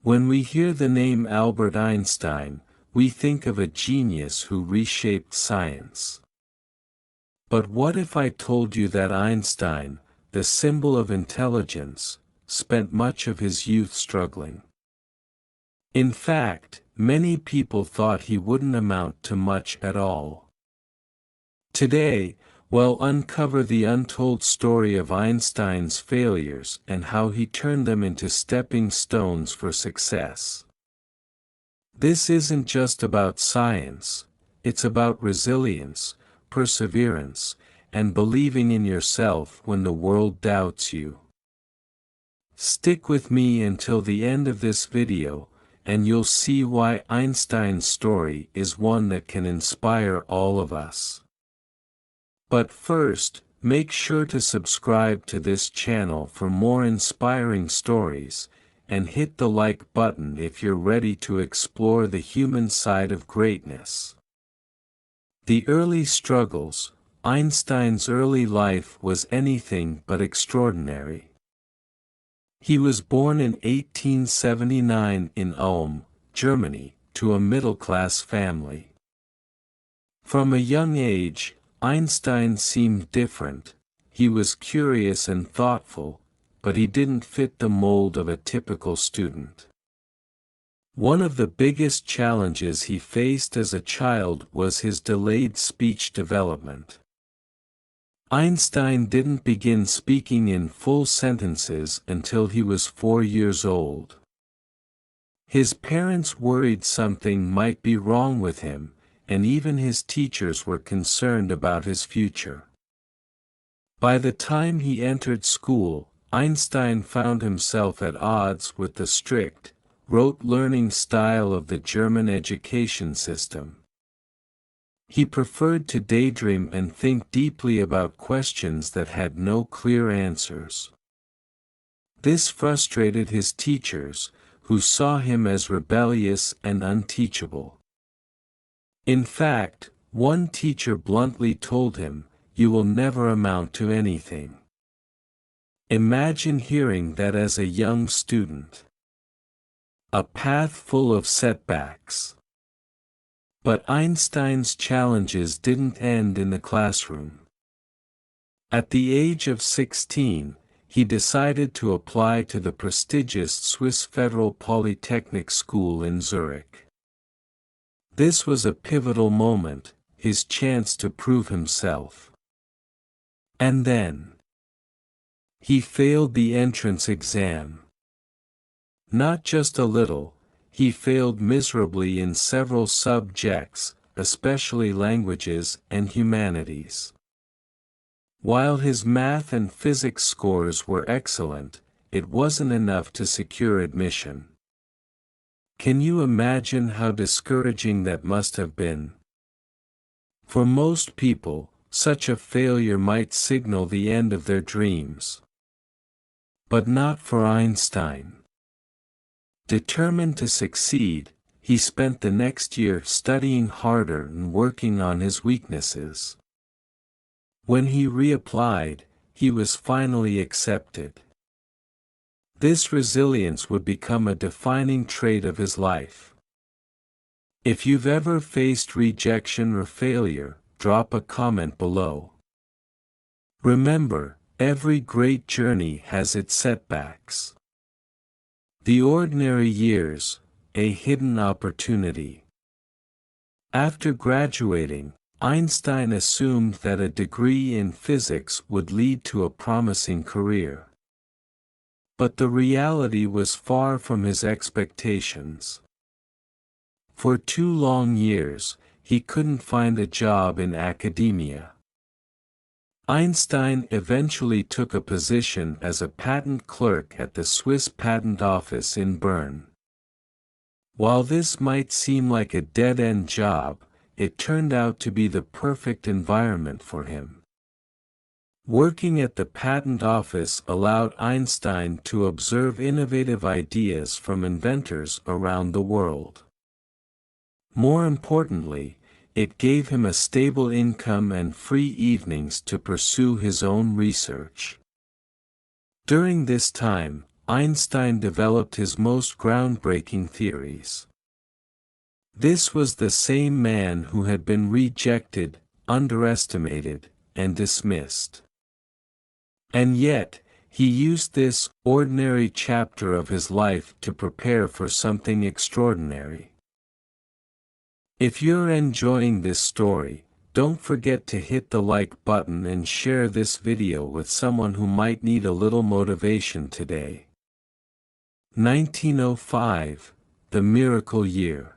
When we hear the name Albert Einstein, we think of a genius who reshaped science. But what if I told you that Einstein, the symbol of intelligence, spent much of his youth struggling? In fact, many people thought he wouldn't amount to much at all. Today, we'll uncover the untold story of Einstein's failures and how he turned them into stepping stones for success. This isn't just about science, it's about resilience, perseverance, and believing in yourself when the world doubts you. Stick with me until the end of this video, and you'll see why Einstein's story is one that can inspire all of us. But first, make sure to subscribe to this channel for more inspiring stories, and hit the like button if you're ready to explore the human side of greatness. The early struggles. Einstein's early life was anything but extraordinary. He was born in 1879 in Ulm, Germany, to a middle-class family. From a young age, Einstein seemed different. He was curious and thoughtful, but he didn't fit the mold of a typical student. One of the biggest challenges he faced as a child was his delayed speech development. Einstein didn't begin speaking in full sentences until he was 4 years old. His parents worried something might be wrong with him, and even his teachers were concerned about his future. By the time he entered school, Einstein found himself at odds with the strict, rote learning style of the German education system. He preferred to daydream and think deeply about questions that had no clear answers. This frustrated his teachers, who saw him as rebellious and unteachable. In fact, one teacher bluntly told him, "You will never amount to anything." Imagine hearing that as a young student. A path full of setbacks. But Einstein's challenges didn't end in the classroom. At the age of 16, he decided to apply to the prestigious Swiss Federal Polytechnic School in Zurich. This was a pivotal moment, his chance to prove himself. And then, he failed the entrance exam. Not just a little, he failed miserably in several subjects, especially languages and humanities. While his math and physics scores were excellent, it wasn't enough to secure admission. Can you imagine how discouraging that must have been? For most people, such a failure might signal the end of their dreams. But not for Einstein. Determined to succeed, he spent the next year studying harder and working on his weaknesses. When he reapplied, he was finally accepted. This resilience would become a defining trait of his life. If you've ever faced rejection or failure, drop a comment below. Remember, every great journey has its setbacks. The ordinary years, a hidden opportunity. After graduating, Einstein assumed that a degree in physics would lead to a promising career. But the reality was far from his expectations. For 2 long years, he couldn't find a job in academia. Einstein eventually took a position as a patent clerk at the Swiss Patent Office in Bern. While this might seem like a dead-end job, it turned out to be the perfect environment for him. Working at the patent office allowed Einstein to observe innovative ideas from inventors around the world. More importantly, it gave him a stable income and free evenings to pursue his own research. During this time, Einstein developed his most groundbreaking theories. This was the same man who had been rejected, underestimated, and dismissed. And yet, he used this ordinary chapter of his life to prepare for something extraordinary. If you're enjoying this story, don't forget to hit the like button and share this video with someone who might need a little motivation today. 1905, the miracle year.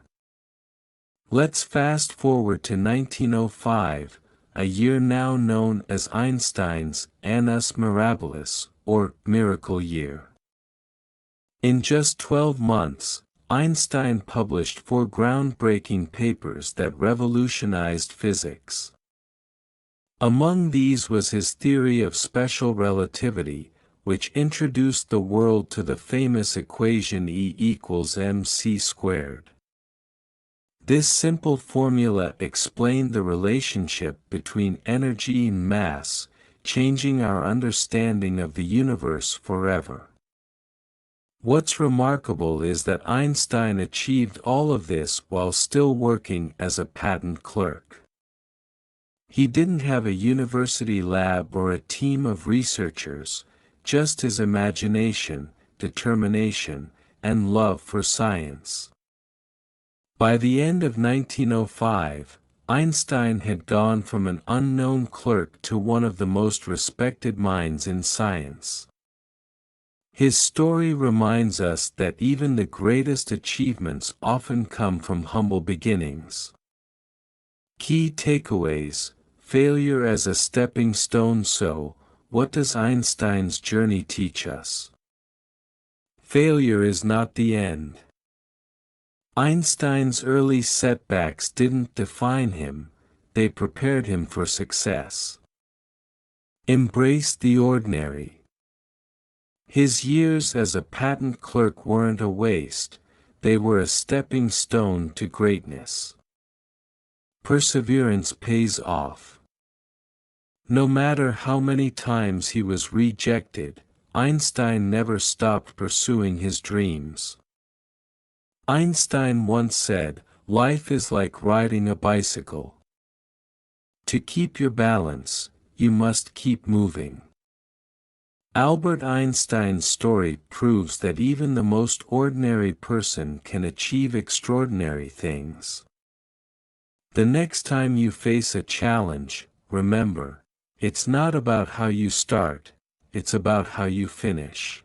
Let's fast forward to 1905, a year now known as Einstein's Annus Mirabilis, or Miracle Year. In just 12 months, Einstein published 4 groundbreaking papers that revolutionized physics. Among these was his theory of special relativity, which introduced the world to the famous equation E equals mc squared. This simple formula explained the relationship between energy and mass, changing our understanding of the universe forever. What's remarkable is that Einstein achieved all of this while still working as a patent clerk. He didn't have a university lab or a team of researchers, just his imagination, determination, and love for science. By the end of 1905, Einstein had gone from an unknown clerk to one of the most respected minds in science. His story reminds us that even the greatest achievements often come from humble beginnings. Key takeaways: failure as a stepping stone. So, what does Einstein's journey teach us? Failure is not the end. Einstein's early setbacks didn't define him, they prepared him for success. Embrace the ordinary. His years as a patent clerk weren't a waste, they were a stepping stone to greatness. Perseverance pays off. No matter how many times he was rejected, Einstein never stopped pursuing his dreams. Einstein once said, "Life is like riding a bicycle. To keep your balance, you must keep moving." Albert Einstein's story proves that even the most ordinary person can achieve extraordinary things. The next time you face a challenge, remember, it's not about how you start, it's about how you finish.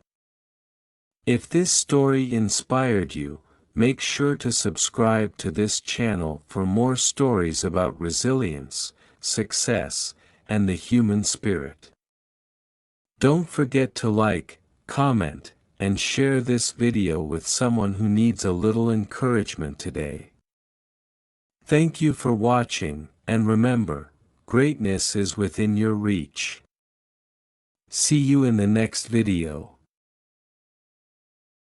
If this story inspired you, make sure to subscribe to this channel for more stories about resilience, success, and the human spirit. Don't forget to like, comment, and share this video with someone who needs a little encouragement today. Thank you for watching, and remember, greatness is within your reach. See you in the next video.